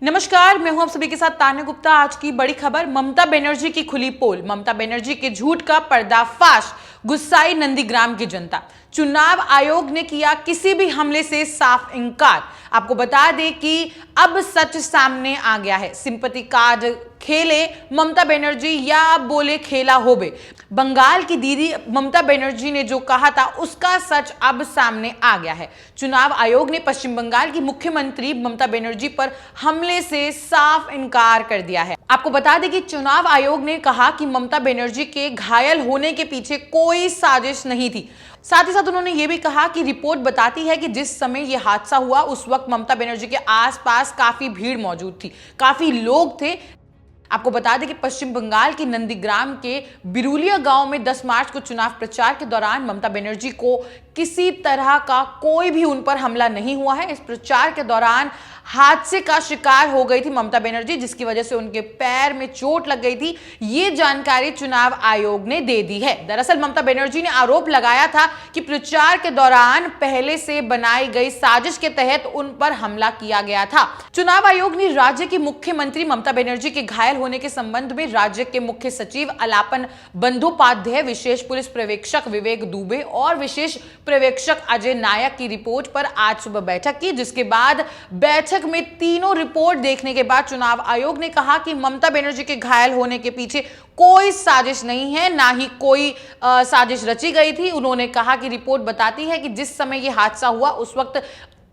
नमस्कार, मैं हूं आप सभी के साथ तान्या गुप्ता। आज की बड़ी खबर, ममता बनर्जी की खुली पोल, ममता बनर्जी के झूठ का पर्दाफाश, गुस्साई नंदीग्राम की जनता। चुनाव आयोग ने किया किसी भी हमले से साफ इंकार। आपको बता दें कि अब सच सामने आ गया है। सिंपैथी कार्ड खेले ममता बनर्जी या अब बोले खेला होबे। बंगाल की दीदी ममता बनर्जी ने जो कहा था उसका सच अब सामने आ गया है। चुनाव आयोग ने पश्चिम बंगाल की मुख्यमंत्री ममता बनर्जी पर हमले से साफ इनकार कर दिया है। आपको बता दें कि चुनाव आयोग ने कहा कि ममता बनर्जी के घायल होने के पीछे कोई साजिश नहीं थी। साथ ही साथ उन्होंने ये भी कहा कि रिपोर्ट बताती है कि जिस समय यह हादसा हुआ उस वक्त ममता बनर्जी के आसपास काफी भीड़ मौजूद थी, काफी लोग थे। आपको बता दें कि पश्चिम बंगाल के नंदीग्राम के बिरुलिया गांव में 10 मार्च को चुनाव प्रचार के दौरान ममता बनर्जी को किसी तरह का कोई भी उन पर हमला नहीं हुआ है। इस प्रचार के दौरान हादसे का शिकार हो गई थी ममता बनर्जी, जिसकी वजह से उनके पैर में चोट लग गई थी। ये जानकारी चुनाव आयोग ने दे दी है। दरअसल ममता बनर्जी ने आरोप लगाया था कि प्रचार के दौरान पहले से बनाई गई साजिश के तहत उन पर हमला किया गया था। चुनाव आयोग ने राज्य की मुख्यमंत्री ममता बनर्जी के घायल होने के संबंध में राज्य के मुख्य सचिव अलापन बंदोपाध्याय, विशेष पुलिस पर्यवेक्षक विवेक दुबे और विशेष पर्यवेक्षक अजय नायक की रिपोर्ट पर आज सुबह बैठक की, जिसके बाद बैठक में तीनों रिपोर्ट देखने के बाद चुनाव आयोग ने कहा कि ममता बनर्जी के घायल होने के पीछे कोई साजिश नहीं है, ना ही कोई साजिश रची गई थी। उन्होंने कहा कि रिपोर्ट बताती है कि जिस समय यह हादसा हुआ उस वक्त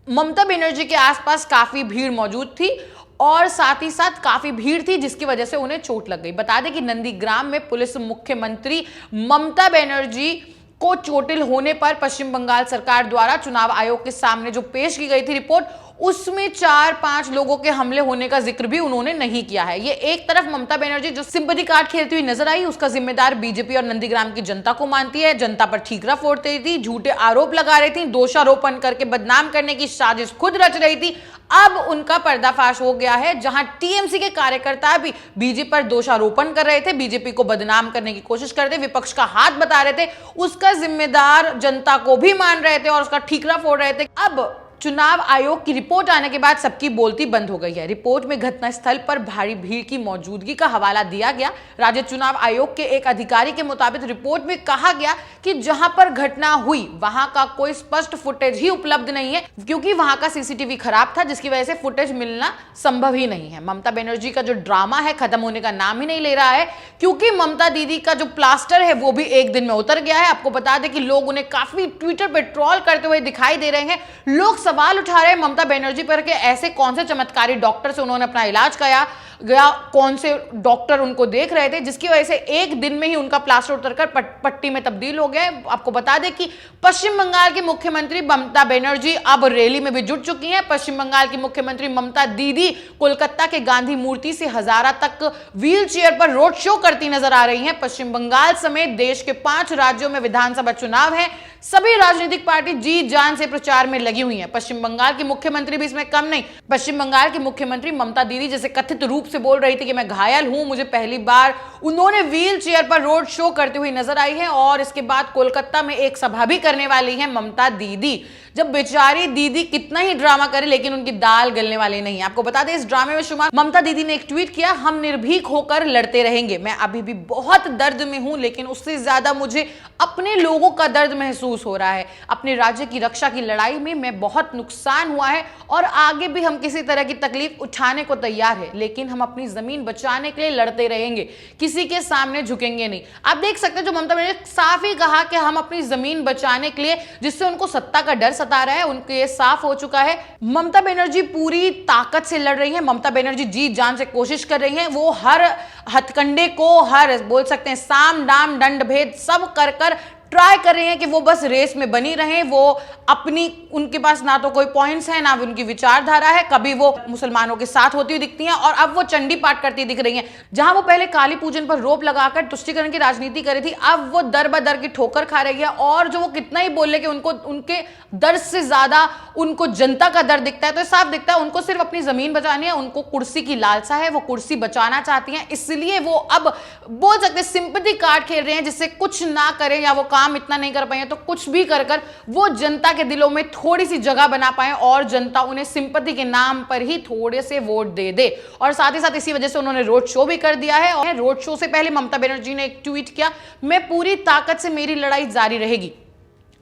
ममता बनर्जी के आसपास काफी भीड़ मौजूद थी और साथ ही साथ काफी भीड़ थी, जिसकी वजह से उन्हें चोट लग गई। बता दें कि नंदीग्राम में पुलिस मुख्यमंत्री ममता बनर्जी को चोटिल होने पर पश्चिम बंगाल सरकार द्वारा चुनाव आयोग के सामने जो पेश की गई थी रिपोर्ट, उसमें 4-5 लोगों के हमले होने का जिक्र भी उन्होंने नहीं किया है। ये एक तरफ ममता बनर्जी जो सिंपैथी कार्ड खेलती हुई नजर आई, उसका जिम्मेदार बीजेपी और नंदीग्राम की जनता को मानती है। जनता पर ठीकरा फोड़ती थी, झूठे आरोप लगा रही थी, दोषारोपण करके बदनाम करने की साजिश खुद रच रही थी। अब उनका पर्दाफाश हो गया है। जहां टीएमसी के कार्यकर्ता भी बीजेपी पर दोषारोपण कर रहे थे, बीजेपी को बदनाम करने की कोशिश कर रहे थे, विपक्ष का हाथ बता रहे थे, उसका जिम्मेदार जनता को भी मान रहे थे और उसका ठीकरा फोड़ रहे थे। अब चुनाव आयोग की रिपोर्ट आने के बाद सबकी बोलती बंद हो गई है। रिपोर्ट में घटनास्थल पर भारी भीड़ की मौजूदगी का हवाला दिया गया। राज्य चुनाव आयोग के एक अधिकारी के मुताबिक रिपोर्ट में कहा गया कि जहां पर घटना हुई वहां का कोई स्पष्ट फुटेज ही उपलब्ध नहीं है, क्योंकि वहां का सीसीटीवी खराब था, जिसकी वजह से फुटेज मिलना संभव ही नहीं है। ममता बनर्जी का जो ड्रामा है खत्म होने का नाम ही नहीं ले रहा है, क्योंकि ममता दीदी का जो प्लास्टर है वो भी एक दिन में उतर गया है। आपको बता दें कि लोग उन्हें काफी ट्विटर पर ट्रोल करते हुए दिखाई दे रहे हैं। लोग सवाल उठा रहे हैं ममता बनर्जी पर कि ऐसे कौन से चमत्कारी डॉक्टर से उन्होंने अपना इलाज कराया गया, कौन से डॉक्टर उनको देख रहे थे, जिसकी वजह से एक दिन में ही उनका प्लास्टर उतरकर पट्टी में तब्दील हो गया। आपको बता दें कि पश्चिम बंगाल की मुख्यमंत्री ममता बनर्जी अब रैली में भी जुट चुकी हैं। पश्चिम बंगाल की मुख्यमंत्री ममता दीदी कोलकाता के गांधी मूर्ति से हजारा तक व्हील चेयर पर रोड शो करती नजर आ रही हैं। पश्चिम बंगाल समेत देश के 5 राज्यों में विधानसभा चुनाव है। सभी राजनीतिक पार्टी जी जान से प्रचार में लगी हुई हैं। पश्चिम बंगाल की मुख्यमंत्री भी इसमें कम नहीं। पश्चिम बंगाल की मुख्यमंत्री ममता दीदी जैसे कथित रूप से बोल रही थी कि मैं घायल हूं, मुझे पहली बार उन्होंने व्हील चेयर पर रोड शो करते हुए नजर आई है और इसके बाद कोलकाता में एक सभा भी करने वाली है ममता दीदी। जब बेचारी दीदी कितना ही ड्रामा करे लेकिन उनकी दाल गलने वाली नहीं। आपको बता दें इस ड्रामे में शुमार ममता दीदी ने एक ट्वीट किया, हम निर्भीक होकर लड़ते रहेंगे। मैं अभी भी बहुत दर्द में हूं, लेकिन उससे ज्यादा मुझे अपने लोगों का दर्द महसूस हो रहा है। अपने राज्य की रक्षा की लड़ाई में मैं बहुत नुकसान हुआ है और आगे भी हम किसी तरह की तकलीफ उठाने को तैयार है, लेकिन हम अपनी जमीन बचाने के लिए लड़ते रहेंगे, किसी के सामने झुकेंगे नहीं। आप देख सकते हैं जो ममता बनर्जी ने साफ ही कहा कि हम अपनी जमीन बचाने के लिए, जिससे उनको सत्ता का डर सता रहा है, उनके ये साफ हो चुका है। ममता बनर्जी पूरी ताकत से लड़ रही है। ममता बनर्जी जी जान से कोशिश कर रही है। वो हर हथकंडे को, हर बोल सकते हैं साम दाम दंड भेद सब कर कर ट्राई कर रहे हैं कि वो बस रेस में बनी रहे। वो अपनी, उनके पास ना तो कोई पॉइंट्स है ना उनकी विचारधारा है। कभी वो मुसलमानों के साथ होती हुई दिखती हैं और अब वो चंडी पाठ करती दिख रही हैं। जहां वो पहले काली पूजन पर रोप लगाकर तुष्टीकरण की राजनीति कर रही थी, अब वो दर बदर की ठोकर खा रही है। और जो वो कितना ही बोल ले कि उनको उनके दर्द से ज्यादा उनको जनता का दर्द दिखता है, तो साफ दिखता है उनको सिर्फ अपनी जमीन बचानी है, उनको कुर्सी की लालसा है, वो कुर्सी बचाना चाहती हैं। इसलिए वो अब बोल सकते सिंपैथी कार्ड खेल रहे हैं, जिससे कुछ ना करें या वो काम काम इतना नहीं कर पाए हैं तो कुछ भी कर कर वो जनता के दिलों में थोड़ी सी जगह बना पाए और जनता उन्हें सिंपैथी के नाम पर ही थोड़े से वोट दे दे। और साथ ही साथ इसी वजह से उन्होंने रोड शो भी कर दिया है। और रोड शो से पहले ममता बनर्जी ने एक ट्वीट किया, मैं पूरी ताकत से मेरी लड़ाई जारी रहेगी,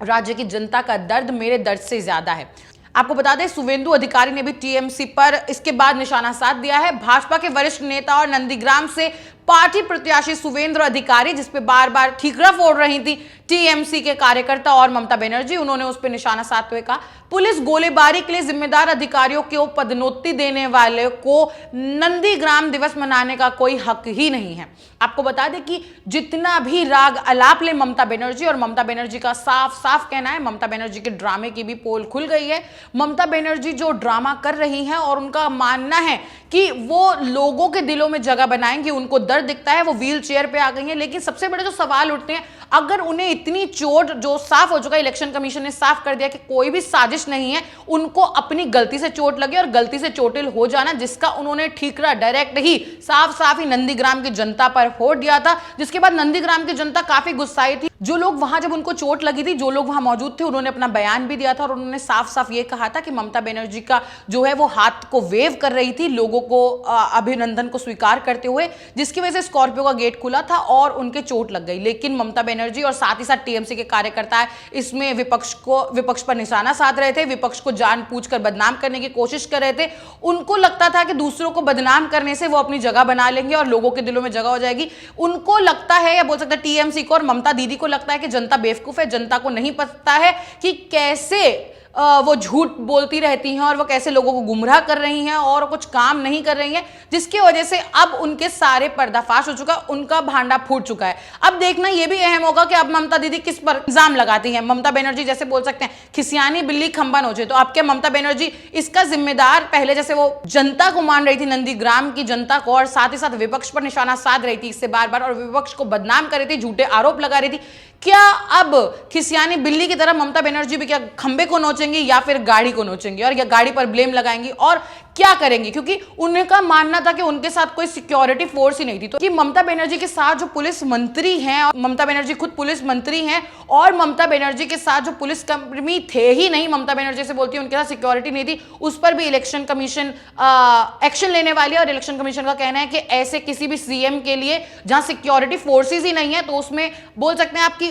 राज्य की जनता का दर्द मेरे दर्द से ज्यादा है। आपको बता दें शुवेंदु अधिकारी ने भी टीएमसी पर इसके बाद निशाना साध दिया है। भाजपा के वरिष्ठ नेता और नंदीग्राम से पार्टी प्रत्याशी शुवेंदु अधिकारी, जिसपे बार बार ठीकरा फोड़ रही थी टीएमसी के कार्यकर्ता और ममता बनर्जी, उन्होंने उस पर निशाना साधते हुए कहा, पुलिस गोलीबारी के लिए जिम्मेदार अधिकारियों को पदोन्नति देने वाले को नंदीग्राम दिवस मनाने का कोई हक ही नहीं है। आपको बता दें कि जितना भी राग अलाप ले ममता बनर्जी, और ममता बनर्जी का साफ साफ कहना है, ममता बनर्जी के ड्रामे की भी पोल खुल गई है। ममता बनर्जी जो ड्रामा कर रही हैं और उनका मानना है कि वो लोगों के दिलों में जगह बनाएंगी, उनको दर्द दिखता है, वो व्हील चेयर पे आ गई हैं। लेकिन सबसे बड़े जो सवाल उठते हैं, अगर उन्हें इतनी चोट, जो साफ हो चुका है, इलेक्शन कमीशन ने साफ कर दिया कि कोई भी साजिश नहीं है, उनको अपनी गलती से चोट लगी और गलती से चोटिल हो जाना, जिसका उन्होंने ठीकरा डायरेक्ट ही साफ साफ ही नंदीग्राम की जनता पर फोड़ दिया था, जिसके बाद नंदीग्राम की जनता काफी गुस्साई थी। जो लोग वहां, जब उनको चोट लगी थी, जो लोग वहां मौजूद थे, उन्होंने अपना बयान भी दिया था और उन्होंने साफ साफ ये कहा था कि ममता बनर्जी का जो है वो हाथ को वेव कर रही थी लोगों को अभिनंदन को स्वीकार करते हुए, जिसकी वजह से स्कॉर्पियो का गेट खुला था और उनके चोट लग गई। लेकिन ममता बनर्जी और साथ ही साथ टीएमसी के कार्यकर्ता इसमें विपक्ष पर निशाना साध रहे थे, विपक्ष को जानबूझकर बदनाम करने की कोशिश कर रहे थे। उनको लगता था कि दूसरों को बदनाम करने से वो अपनी जगह बना लेंगे और लोगों के दिलों में जगह हो जाएगी। उनको लगता है, या बोल सकते हैं टीएमसी को और ममता दीदी को लगता है कि जनता बेवकूफ है, जनता को नहीं पता है कि कैसे वो झूठ बोलती रहती हैं और वो कैसे लोगों को गुमराह कर रही हैं और कुछ काम नहीं कर रही हैं, जिसकी वजह से अब उनके सारे पर्दाफाश हो चुका, उनका भांडा फूट चुका है। अब देखना यह भी अहम होगा कि अब ममता दीदी किस पर इल्जाम लगाती हैं। ममता बनर्जी जैसे बोल सकते हैं खिसियानी बिल्ली खंबा नोचे, तो अब क्या ममता बनर्जी इसका जिम्मेदार, पहले जैसे वो जनता को मान रही थी, नंदीग्राम की जनता को, और साथ ही साथ विपक्ष पर निशाना साध रही थी इससे बार बार और विपक्ष को बदनाम कर रही थी, झूठे आरोप लगा रही थी, क्या अब खिसियानी बिल्ली की तरह ममता बनर्जी भी क्या खंबे को नोचेंगी या फिर गाड़ी को नोचेंगी और या गाड़ी पर ब्लेम लगाएंगी और क्या करेंगी? क्योंकि उनका मानना था कि उनके साथ कोई सिक्योरिटी फोर्स ही नहीं थी। तो कि ममता बनर्जी के साथ जो पुलिस मंत्री हैं, और ममता बनर्जी खुद पुलिस मंत्री हैं, और ममता बनर्जी के साथ जो पुलिस कर्मी थे ही नहीं, ममता बनर्जी से बोलती है उनके साथ सिक्योरिटी नहीं थी, उस पर भी इलेक्शन कमीशन एक्शन लेने वाली है। और इलेक्शन कमीशन का कहना है कि ऐसे किसी भी सीएम के लिए जहां सिक्योरिटी फोर्सेज ही नहीं है, तो उसमें बोल सकते हैं आपकी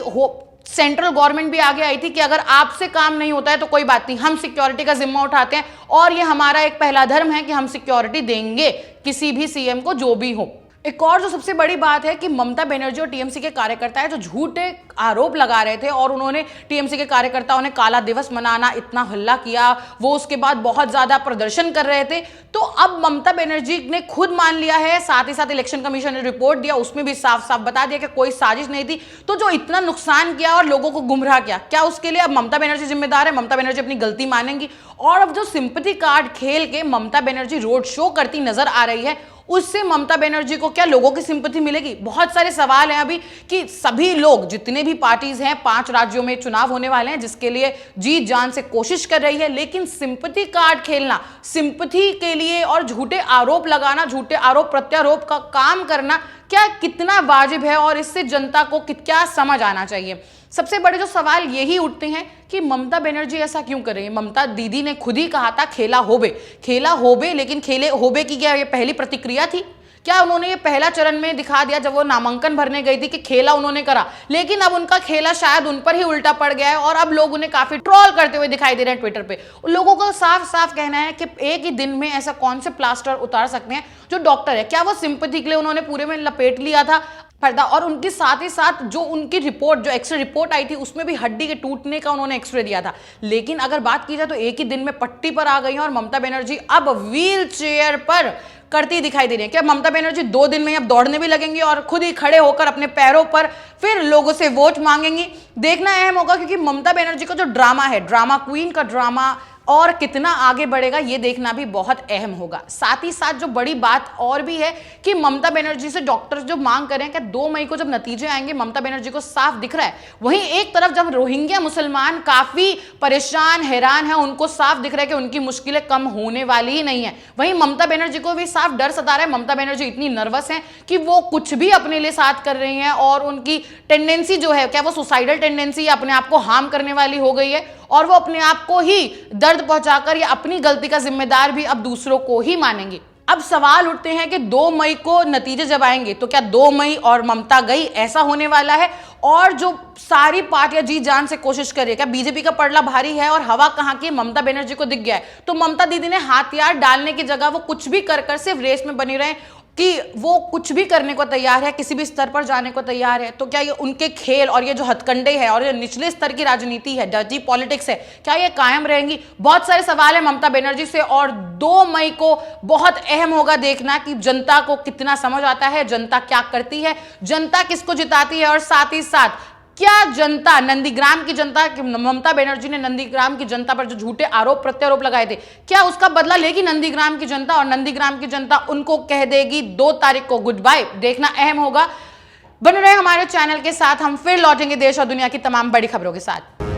सेंट्रल गवर्नमेंट भी आगे आई थी कि अगर आपसे काम नहीं होता है तो कोई बात नहीं, हम सिक्योरिटी का जिम्मा उठाते हैं और ये हमारा एक पहला धर्म है कि हम सिक्योरिटी देंगे किसी भी सीएम को, जो भी हो। एक और जो सबसे बड़ी बात है कि ममता बनर्जी और टीएमसी के कार्यकर्ता है जो झूठे आरोप लगा रहे थे और उन्होंने टीएमसी के कार्यकर्ताओं ने काला दिवस मनाना, इतना हल्ला किया, वो उसके बाद बहुत ज्यादा प्रदर्शन कर रहे थे। तो अब ममता बनर्जी ने खुद मान लिया है, साथ ही साथ इलेक्शन कमीशन ने रिपोर्ट दिया, उसमें भी साफ साफ बता दिया कि कोई साजिश नहीं थी। तो जो इतना नुकसान किया और लोगों को गुमराह किया, क्या उसके लिए अब ममता बनर्जी जिम्मेदार है? ममता बनर्जी अपनी गलती मानेंगी। और अब जो सिंपैथी कार्ड खेल के ममता बनर्जी रोड शो करती नजर आ रही है, उससे ममता बनर्जी को क्या लोगों की सिंपैथी मिलेगी? बहुत सारे सवाल हैं अभी कि सभी लोग, जितने भी पार्टीज हैं, 5 राज्यों में चुनाव होने वाले हैं जिसके लिए जी जान से कोशिश कर रही है, लेकिन सिंपैथी कार्ड खेलना, सिंपैथी के लिए और झूठे आरोप लगाना, झूठे आरोप प्रत्यारोप का काम करना क्या कितना वाजिब है और इससे जनता को क्या समझ आना चाहिए? सबसे बड़े जो सवाल यही उठते हैं कि ममता बनर्जी ऐसा क्यों कर रही है। ममता दीदी ने खुद ही कहा था खेला होबे, लेकिन खेले होबे की क्या ये पहली प्रतिक्रिया थी? क्या उन्होंने ये पहला चरण में दिखा दिया जब वो नामांकन भरने गई थी कि खेला उन्होंने करा? लेकिन अब उनका खेला शायद उन पर ही उल्टा पड़ गया है और अब लोग उन्हें काफी ट्रोल करते हुए दिखाई दे रहे हैं ट्विटर पे। लोगों को साफ साफ कहना है कि एक ही दिन में ऐसा कौन से प्लास्टर उतार सकते हैं जो डॉक्टर है? क्या वो सिंपैथी के लिए उन्होंने पूरे में लपेट लिया था पर्दा? और उनके साथ ही साथ जो उनकी रिपोर्ट, जो एक्सरे रिपोर्ट आई थी, उसमें भी हड्डी के टूटने का उन्होंने एक्सरे दिया था। लेकिन अगर बात की जाए तो एक ही दिन में पट्टी पर आ गई हैं और ममता बनर्जी अब व्हील चेयर पर करती दिखाई दे रही है। क्या ममता बनर्जी 2 दिन में अब दौड़ने भी लगेंगी और खुद ही खड़े होकर अपने पैरों पर फिर लोगों से वोट मांगेंगी? देखना अहम होगा, क्योंकि ममता बनर्जी का जो ड्रामा है, ड्रामा क्वीन का ड्रामा और कितना आगे बढ़ेगा ये देखना भी बहुत अहम होगा। साथ ही साथ जो बड़ी बात और भी है कि ममता बनर्जी से डॉक्टर्स जो मांग कर रहे हैं कि 2 मई को जब नतीजे आएंगे, ममता बनर्जी को साफ दिख रहा है, वहीं एक तरफ जब रोहिंग्या मुसलमान काफी परेशान हैरान है, उनको साफ दिख रहा है कि उनकी मुश्किलें कम होने वाली ही नहीं है, वहीं ममता बनर्जी को भी साफ डर सता रहा है। ममता बनर्जी इतनी नर्वस है कि वो कुछ भी अपने लिए साथ कर रही हैं और उनकी टेंडेंसी जो है, क्या वो सुसाइडल टेंडेंसी या अपने आप को हार्म करने वाली हो गई है और वो अपने आप को ही दर्द पहुंचाकर या अपनी गलती का जिम्मेदार भी अब दूसरों को ही मानेंगे। अब सवाल उठते हैं कि 2 मई को नतीजे जब आएंगे तो क्या 2 मई और ममता गई ऐसा होने वाला है? और जो सारी पार्टियां जी जान से कोशिश कर रही है, क्या बीजेपी का पड़ला भारी है और हवा कहां की ममता बनर्जी को दिख गया है? तो ममता दीदी ने हथियार डालने की जगह वो कुछ भी कर सिर्फ रेस में बनी रहे कि वो कुछ भी करने को तैयार है, किसी भी स्तर पर जाने को तैयार है। तो क्या ये उनके खेल और ये जो हथकंडे है और ये निचले स्तर की राजनीति है, डर्टी पॉलिटिक्स है, क्या ये कायम रहेंगी? बहुत सारे सवाल है ममता बनर्जी से और 2 मई को बहुत अहम होगा देखना कि जनता को कितना समझ आता है, जनता क्या करती है, जनता किसको जिताती है और साथ ही साथ क्या जनता, नंदीग्राम की जनता, ममता बनर्जी ने नंदीग्राम की जनता पर जो झूठे आरोप प्रत्यारोप लगाए थे, क्या उसका बदला लेगी नंदीग्राम की जनता और नंदीग्राम की जनता उनको कह देगी 2 तारीख को गुड बाय? देखना अहम होगा। बने रहे हमारे चैनल के साथ, हम फिर लौटेंगे देश और दुनिया की तमाम बड़ी खबरों के साथ।